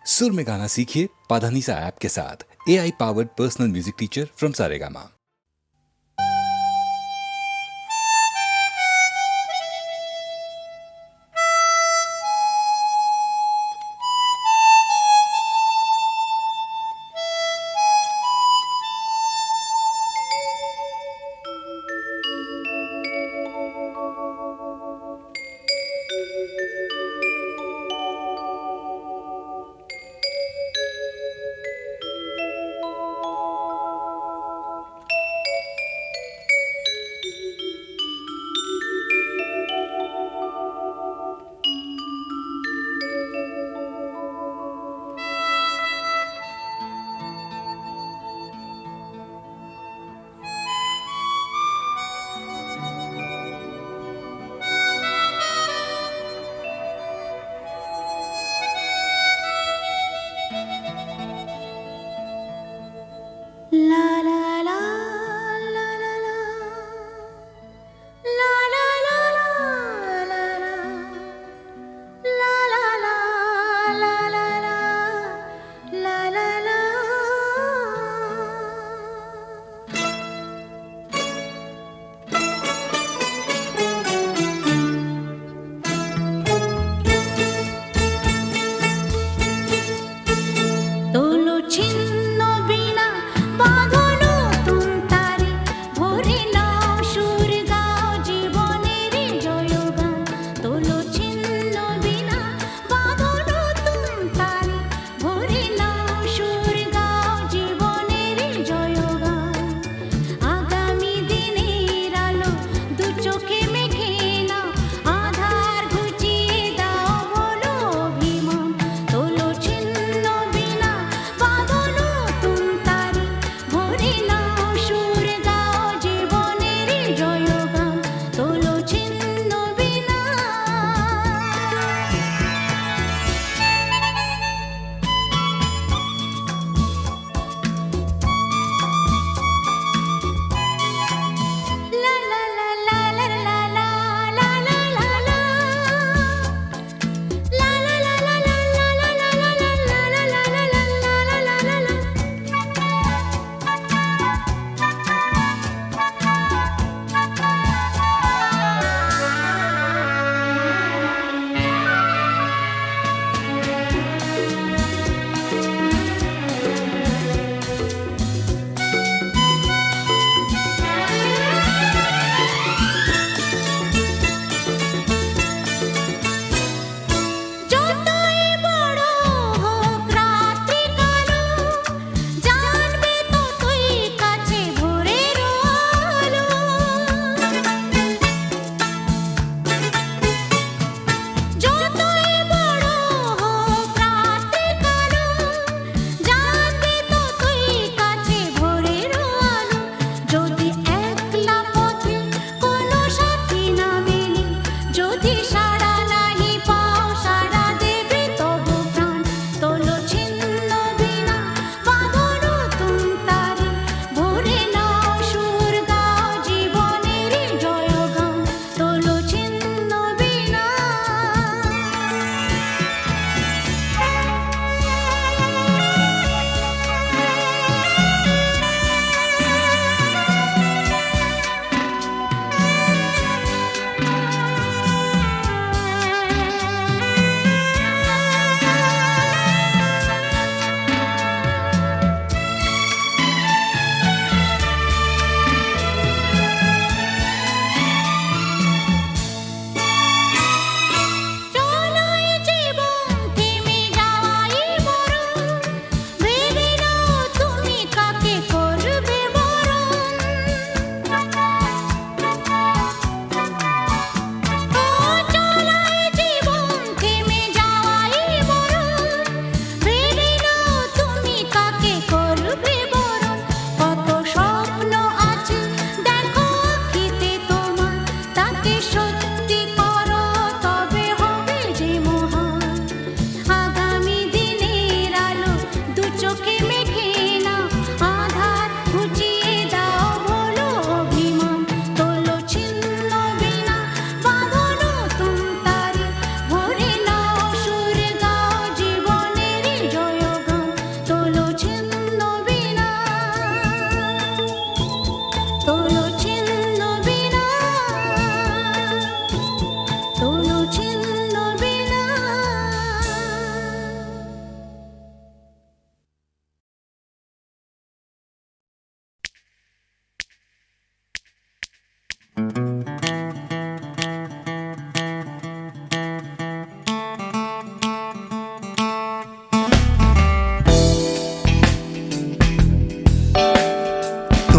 सुर में गाना सीखिए पाधानीसा ऐप के साथ। AI powered personal music teacher from Saregama.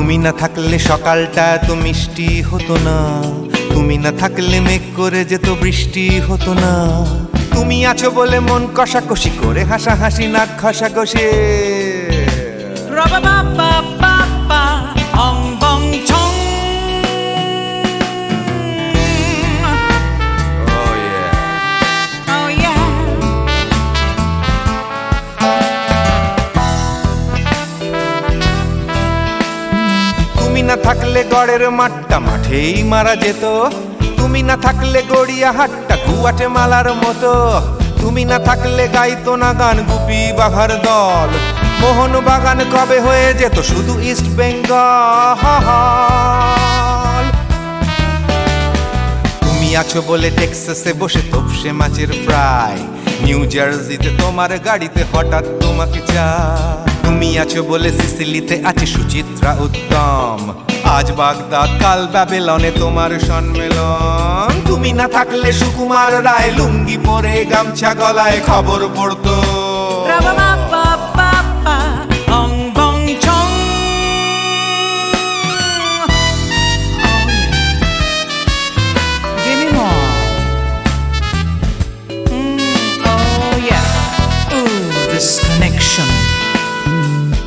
তুমি না থাকলে সকালটা এত মিষ্টি হতো না, তুমি না থাকলে মেঘ করে যেত বৃষ্টি হতো না। তুমি আছো বলে মন কষাকষি করে হাসাহাসি নাক ঘষাঘষি। তুমি না থাকলে গড়ের মাঠটা মাঠেই মারা যেত, তুমি না থাকলে গড়িয়া হাটটা গুয়াটে মালার মতো। তুমি না থাকলে গাইতো না গান গুপি বাঘার দল, মোহন বাগান কবে হয়ে যেত শুধু ইস্ট বেঙ্গল। তুমি আছো বলে টেক্সাসে বসে তোপসে মাছের ফ্রাই, নিউ জার্সিতে তোমার গাড়িতে হঠাৎ তোমাকে চাই। তুমি আছো বলে সিসিলিতে আছে সুচিত্রা উত্তম, আজ বাগদাদ কাল ব্যাবিলনে তোমার সম্মেলন। তুমি না থাকলে সুকুমার রায় লুঙ্গি পরে গামছা গলায় খবর পড়তো।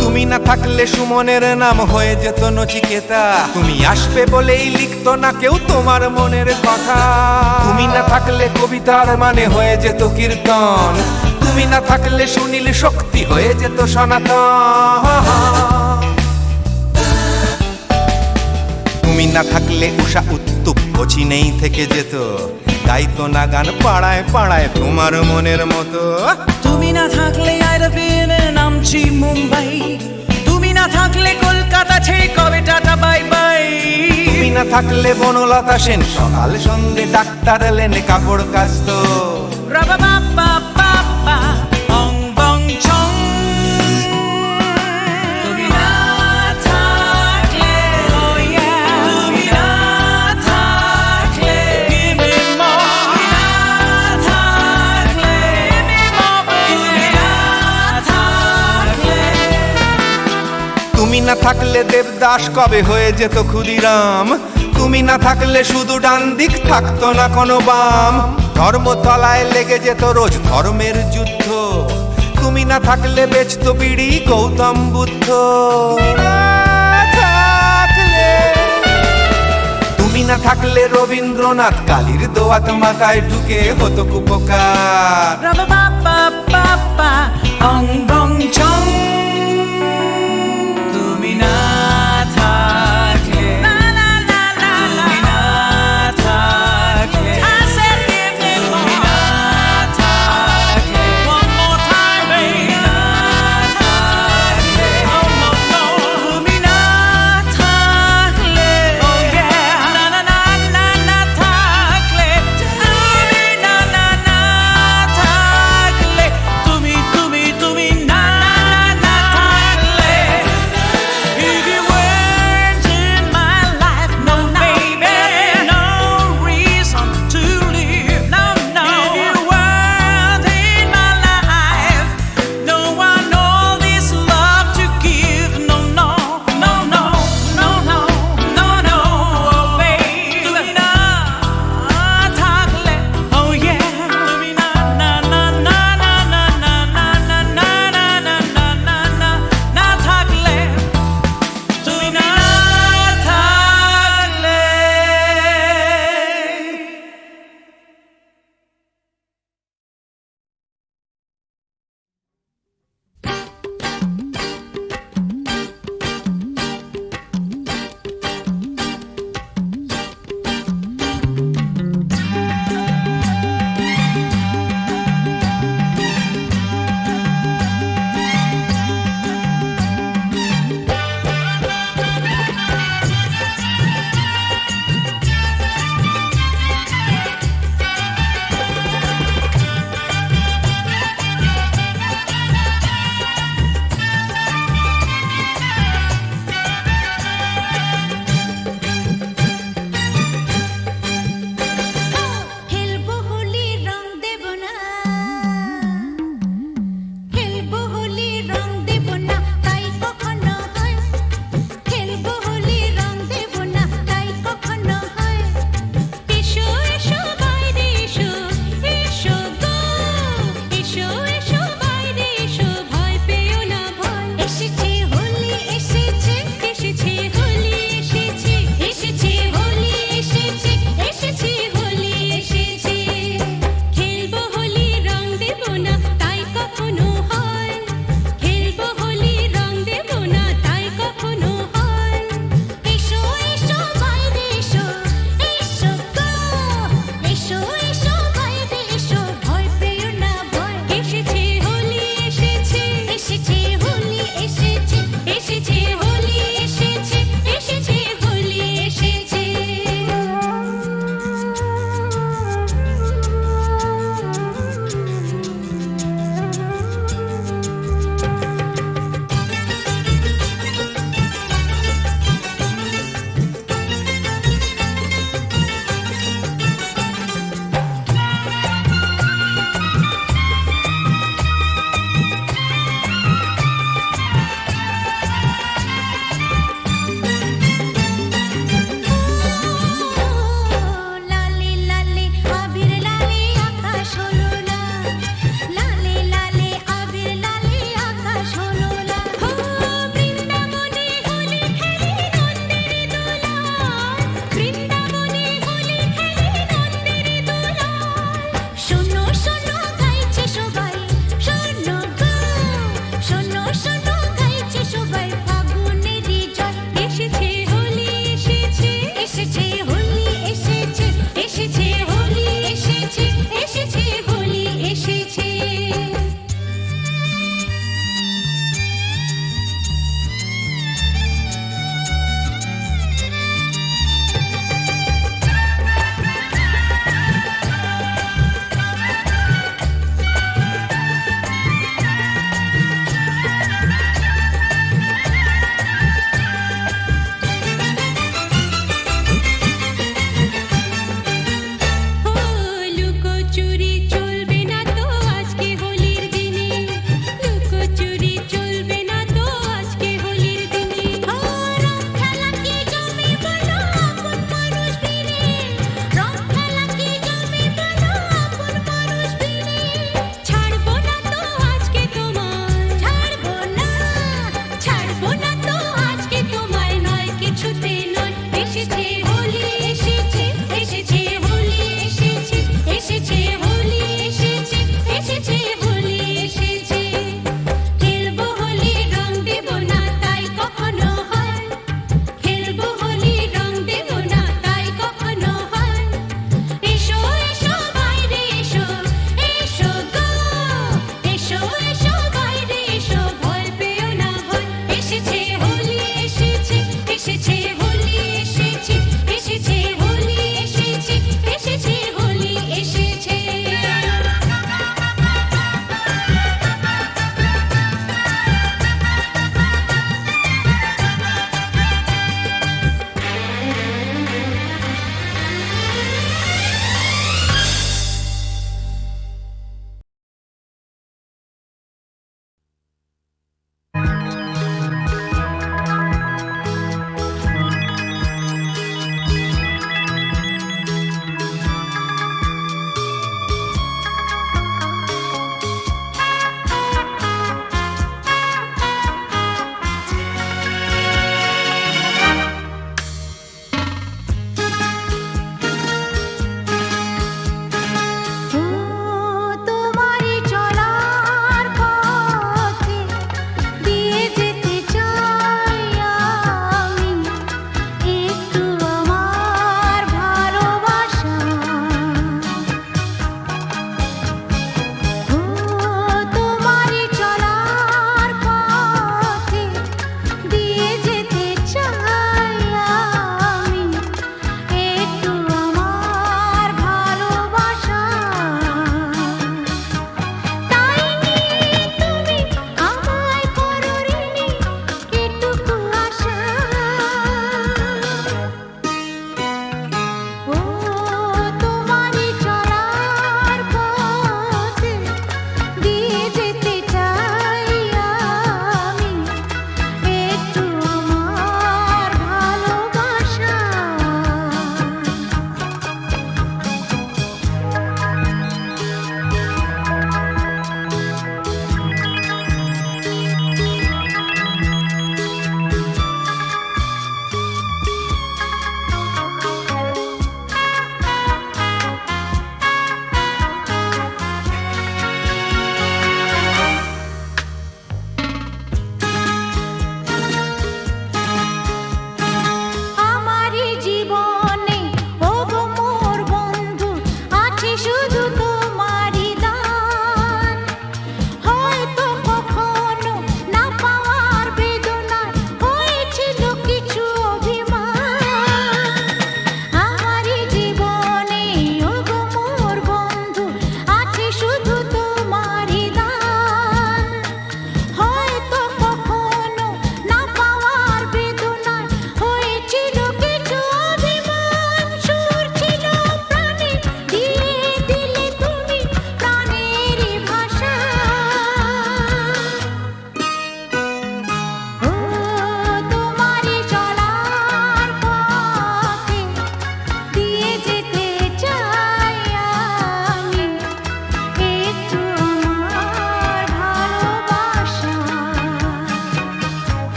তুমি না থাকলে সুমনের নাম হয়ে যেত নচিকেতা, তুমি আসবে বলেই লিখতো না কেউ তোমার মনের কথা। তুমি না থাকলে কবিতার মানে হয়ে যেত কীর্তন, তুমি না থাকলে সুনীল শক্তি হয়ে যেত সনাতন। তুমি না থাকলে উষা উত্তুপ নেই থেকে যেত, গাইতো না গান পাড়ায় পাড়ায় তোমার মনের মতো। তুমি না থাকলে নামছি মুম্বাই, তুমি না থাকলে কলকাতা ছেড়ে কবে টাটা বাই বাই। তুমি না থাকলে বনলতা সেন সকাল সন্ধে ডাক্তার লেনে কাপড় কাচতো। তুমি না থাকলে, তুমি না থাকলে, তুমি না থাকলে, তুমি না থাকলে। তুমি না থাকলে দেবদাস কবে হয়ে যেত ক্ষুদিরাম, তুমি না থাকলে শুধু ডান দিক থাকতো না কোনো বাম। ধর্মতলায় লেগে যেত রোজ ধর্মের যুদ্ধ, তুমি না থাকলে বেচতো বিড়ি গৌতম বুদ্ধ। তুমি না থাকলে রবীন্দ্রনাথ কালীর দোয়াত মাথায় ঢুকে হতো কুপকার। তুমি না থাকলে, তুমি না থাকলে, তুমি না থাকলে, one more time, baby, না থাকলে, oh no no, তুমি না থাকলে, oh yeah, না না না না না থাকলে, তুমি না না না থাকলে, তুমি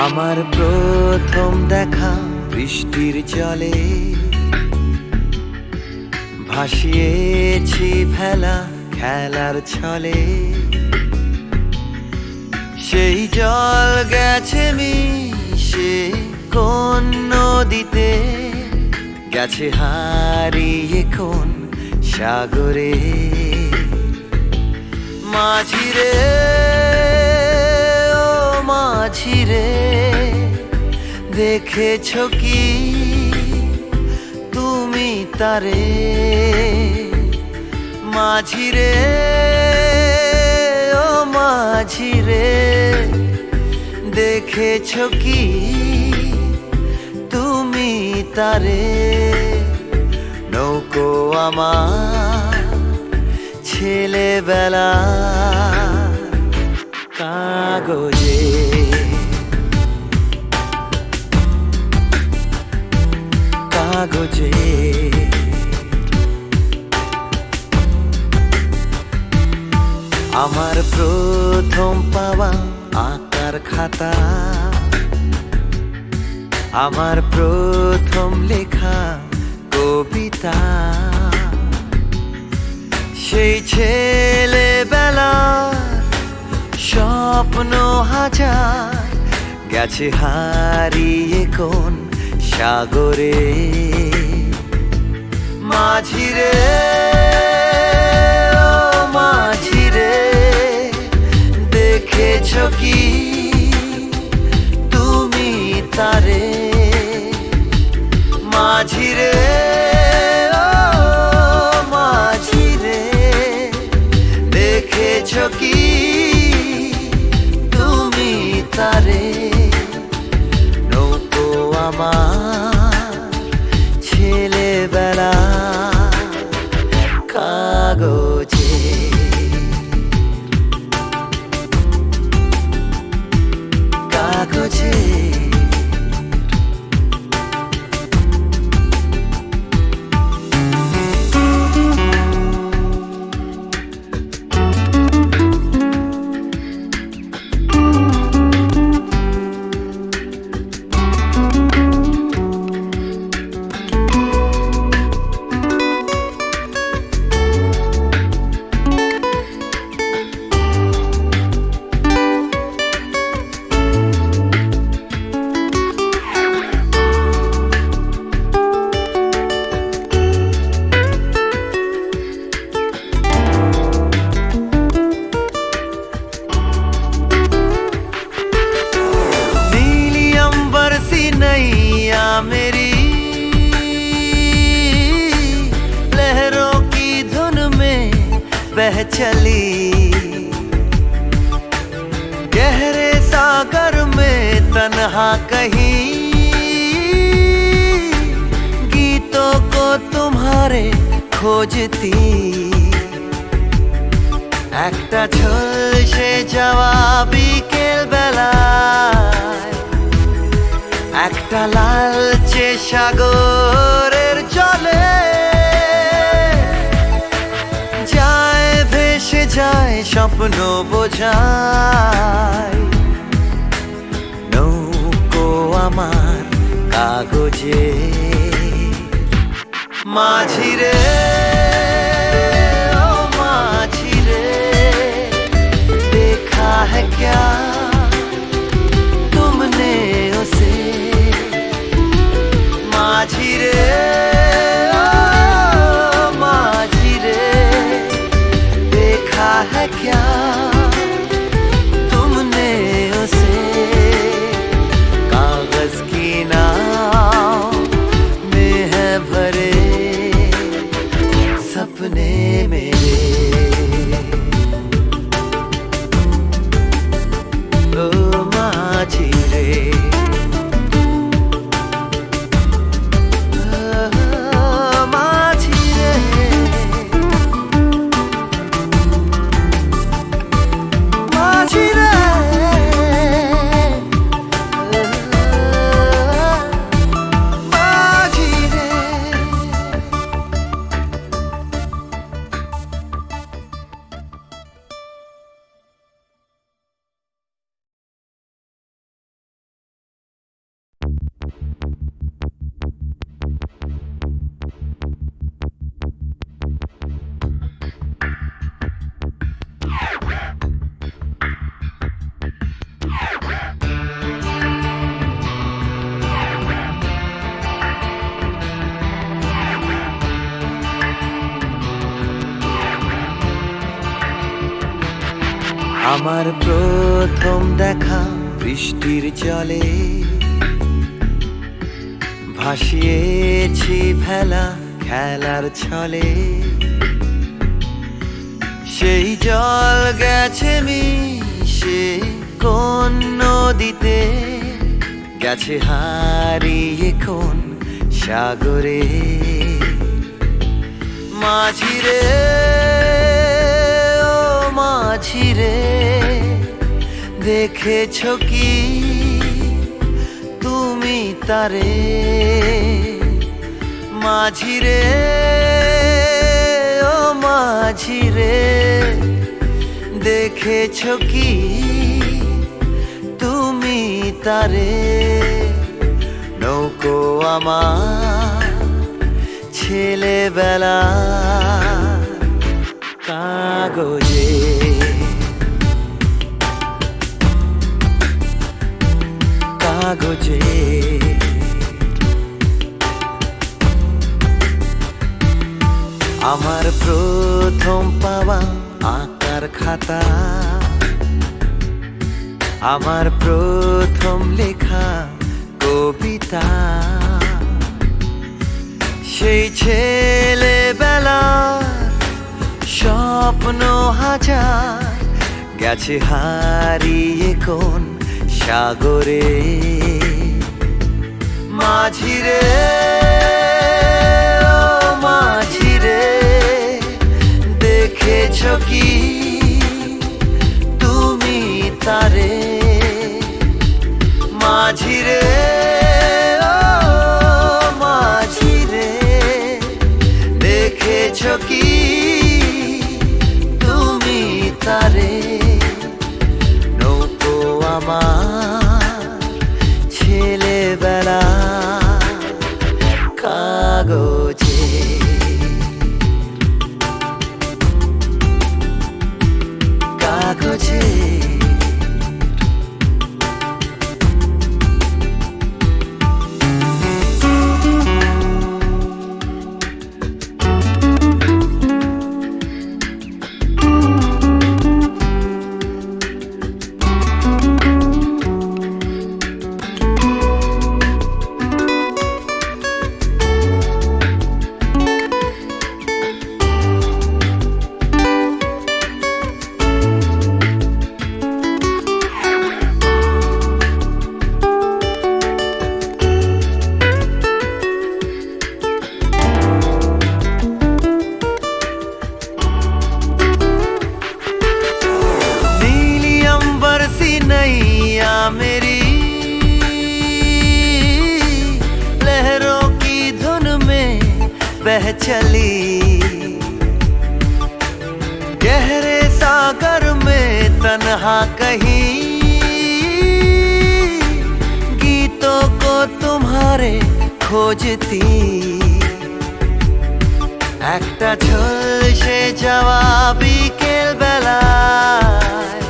আমার প্রথম দেখা বৃষ্টির জলে ভাসিয়েছি ভেলা খেলার ছলে, সেই জল গেছে মিশে কোন নদীতে, গেছে হারিয়ে কোন সাগরে। মাঝিরে ও মাঝিরে, দেখেছ কি তুমি তারে? মাঝিরে ও মাঝিরে, দেখেছ কি তুমি তারে? নৌকো আমার ছেলেবেলা কাগজে, কাগজে। আমার প্রথম পাওয়া আঁকার খাতা, আমার প্রথম লেখা কবিতা, সেই ছেলেবেলা স্বপ্ন হাজার, গেছে হারিয়ে কোন সাগরে। মাঝিরে ও মাঝিরে, দেখেছ কি তুমি তারে? মাঝিরে ও মাঝিরে, দেখেছ কি তুমি তারে? নৌকো আমার ছেলেবেলা কাগজে, কাগজে। नैया मेरी लहरों की धुन में बह चली, गहरे सागर में तन्हा कहीं गीतों को तुम्हारे खोजती। একটা ঝলসে যাওয়া বিকেল বেলায়, একটা লালচে সাগরের জলে যায় ভেসে যায় স্বপ্ন বোঝায়। নৌকো আমার কাগজে, মাঝিরে ও মাঝিরে, देखा है क्या तुमने उसे? माझिरे ओ माझिरे, देखा है क्या तुमने उसे? कागज की नाव में है भरे सपने मेरे। আমার প্রথম দেখা বৃষ্টির জলে ভাসিয়েছি ভেলা খেলার ছলে, সেই জল গেছে মিশে কোন নদীতে, গেছে হারিয়ে কোন সাগরে। মাঝিরে ও মাঝিরে, দেখেছ কি তুমি তারে? মাঝিরে ও মাঝিরে, দেখেছ কি তুমি তারে? নৌকো আমার ছেলেবেলা কাগজে, কাগজে। আমার প্রথম পাওয়া আঁকার খাতা, আমার প্রথম লেখা কবিতা, সেই ছেলেবেলার স্বপ্ন হাজার, গেছে হারিয়ে কোন সাগরে। মাঝিরে ও মাঝিরে, দেখেছ কি তুমি তারে? মাঝিরে ও মাঝিরে, দেখেছ কি তুমি তারে? নৌকো আমার ছেলেবেলা কাগজে, কাগজে। नैया मेरी लहरों की धुन में बह चली, गहरे सागर में तन्हा कहीं गीतों को तुम्हारे खोजती। একটা ঝলসে যাওয়া বিকেল বেলায়,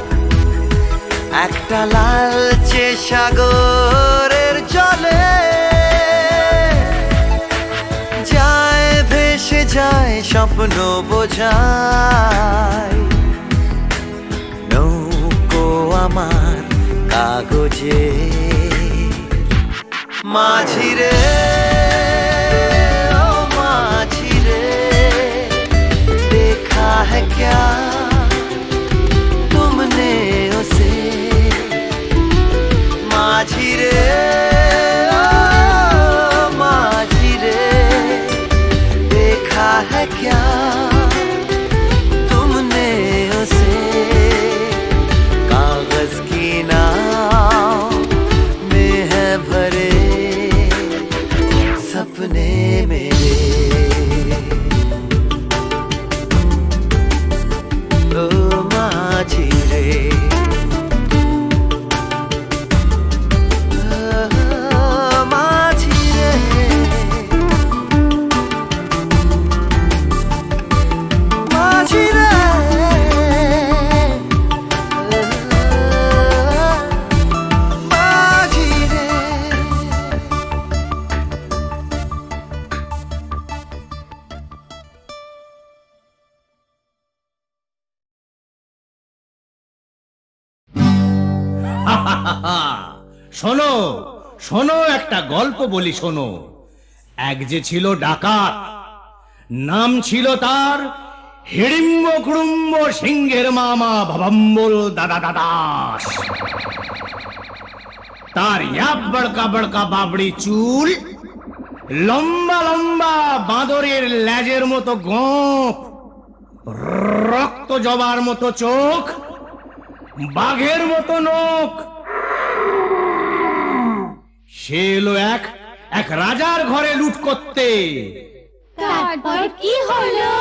একটা লালচে সাগরের জলে যায় ভেসে যায় স্বপ্ন বোঝায়। নৌকো আমার কাগজে, মাঝিরে ও মাঝিরে, देखा है क्या तुमने उसे? माझिरे ओ माझिरे, देखा है क्या तुमने उसे? कागज की नाव में है भरे सपने मेरे। ओ माझिरे, माझिरे। শোনো শোনো, একটা গল্প বলি শোনো। এক যে ছিল ডাকাত, নাম ছিল তার হিড়িম্ব কুড়ুম্ব সিংহের মামা ভবম্বল দাদা দাদাস। তার ইয়াব বড়কা বড়কা বাবড়ি চুল, লম্বা লম্বা বাঁদরের লেজের মতো গোঁফ, রক্ত জবার মতো চোখ, বাঘের মতো নখ। সে এলো এক রাজার ঘরে লুট করতে। তারপর কি হলো?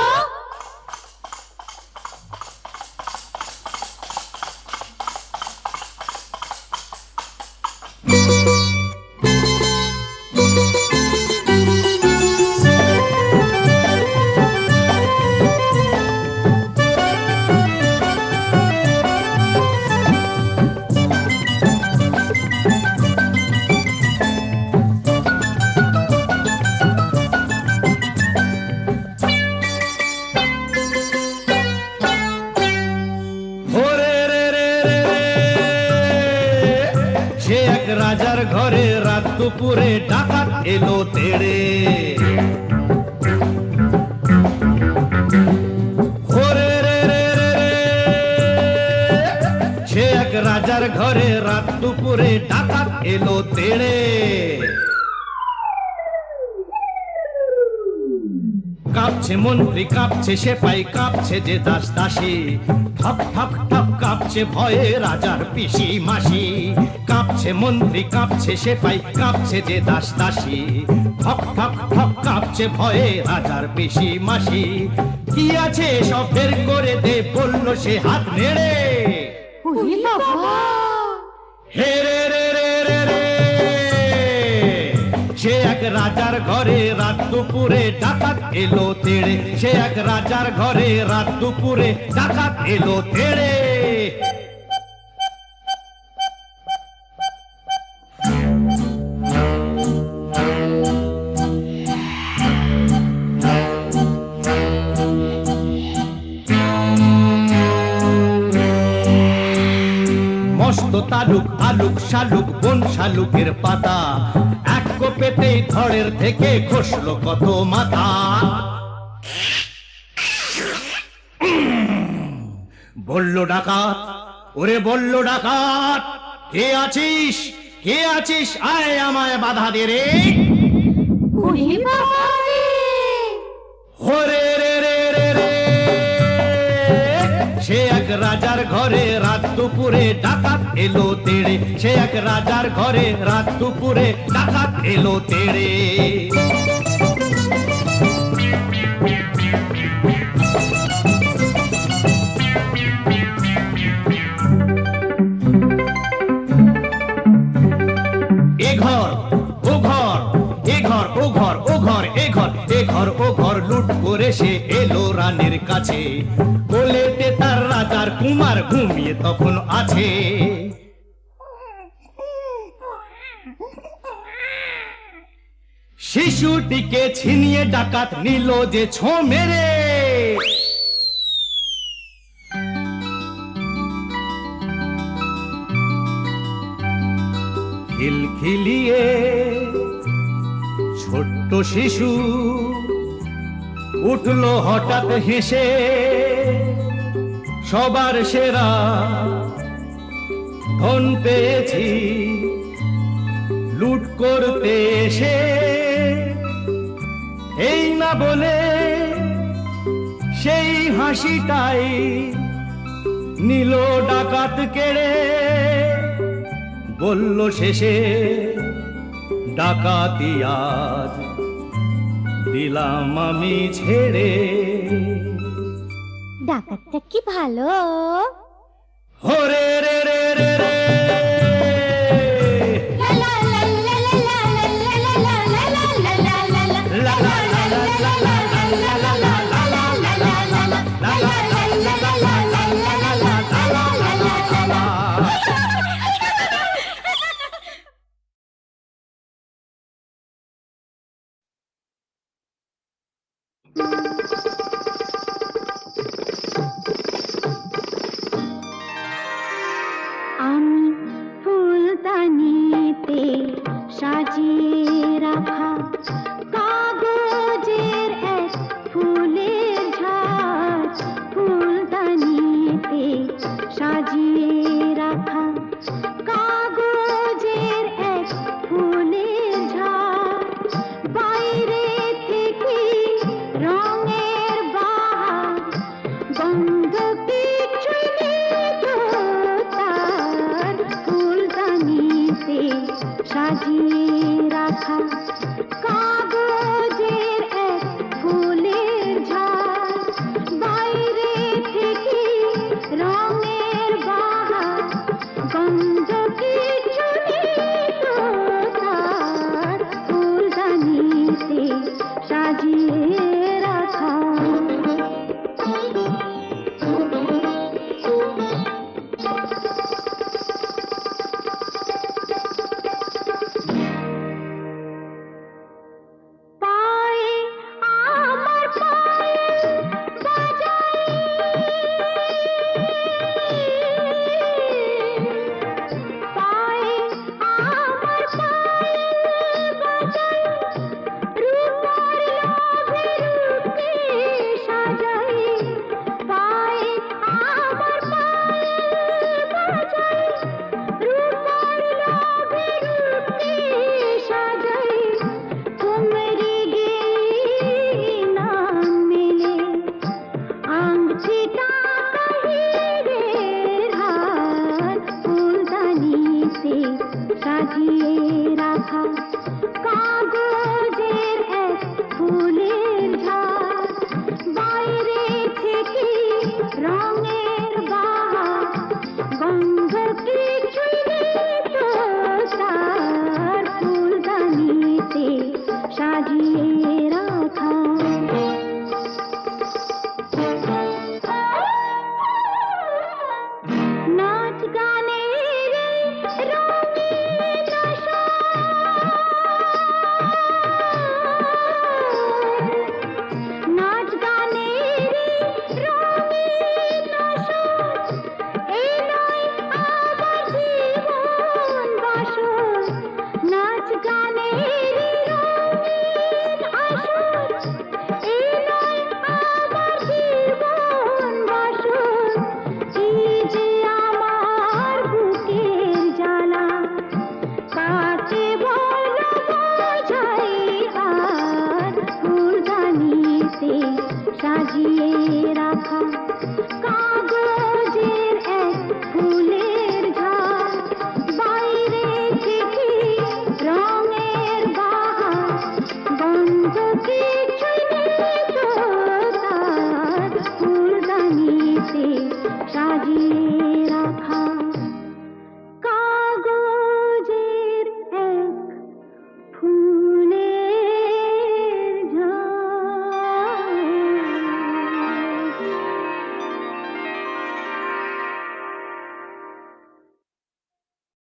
ওরে রে রে রে রে, সে এক রাজার ঘরে রাত দুপুরে ডাকাত এলো তেড়ে। ওরে রে রে রে রে, সে এক রাজার ঘরে রাত দুপুরে ডাকাত এলো তেড়ে। কাঁপছে মন্ত্রী, কাঁপছে সেপাই, কাঁপছে যে দাস দাসী, ঠক ঠক ঠক কাঁপছে ভয়ে রাজার পিসি মাসি। কাঁপছে মন্ত্রী, কাঁপছে সেপাই, কাঁপছে যে দাস দাসী, ঠক ঠক ঠক কাঁপছে ভয়ে রাজার পিসি মাসি। কি আছে সব বের করে দে, বলল সে হাত নেড়ে। ওরে বাবা! হে রে রে রে রে রে, সে এক রাজার ঘরে রাত দুপুরে ডাকাত এলো তেড়ে। সে এক রাজার ঘরে রাত দুপুরে ডাকাত এলো তেড়ে। মস্ত তালুক আলুক শালুক বন শালুকের পাতা, এক কোপেতেই ধড়ের থেকে খসলো কত মাথা। বলল ডাকাত, ওরে বলল ডাকাত, কে আছিস কে আছিস, আয় আমায় বাধা দে রে। ওরে বাবা রে! ওরে রে রে রে রে, সে এক রাজার ঘরে রাত দুপুরে ডাকাত এলো তেড়ে। সে এক রাজার ঘরে রাত দুপুরে ডাকাত এলো তেড়ে। এ ঘর ও ঘর, এ ঘর ও ঘর, ও ঘর এ ঘর, এ ঘর ও ঘর লুট করে সে এলো রানীর কাছে। কোলেতে তার রাজার কুমার ঘুমিয়ে তখন আছে। শিশুটিকে ছিনিয়ে ডাকাত নিল যে ছো মেরে। খিলখিলিয়ে ছোট্ট শিশু উঠলো হঠাৎ হেসে, সবার সেরা ধন পেয়েছি লুট করতে এসে। এই না বলে সেই হাসিটাই নিল ডাকাত কেড়ে। বলল শেষে ডাকাতি আজ দিলাম আমি ছেড়ে। ডাকাতটা কি ভালো! হরে রে রে রে রে, লা লা লা লা লা লা লা লা লা লা লা লা লা লা লা লা লা সাজিয়ে রাখা পায়ে আমার পায়ে বাজাই পায়ে আমার পায়ে বাজাই রূপার লোভে রূপে সাজাই পায়ে আমার পায়ে বাজাই রূপার লোভে রূপে সাজাই तुम्हारी गे नाम मिले आंगठीटा हीरे हार फूलदानी से সাজিয়ে রাখা কাগজের এক ফুলের ঝাড় বাইরে থেকে রঙের বাহার গন্ধ কিছুই নেই তো সার ফুলদানিতে সাজিয়ে রাখা নাচ গানের রঙিন আশা নাচ গানের রঙিন আশা এই নয় আমার জীবন বাসর নাচ গানের রঙিন আশা এই নয় আমার জীবন বাসর এই যে আমার বুকের জ্বালা কাকে বলো বোঝাই আর ফুলদানিতে সাজিয়ে রাখা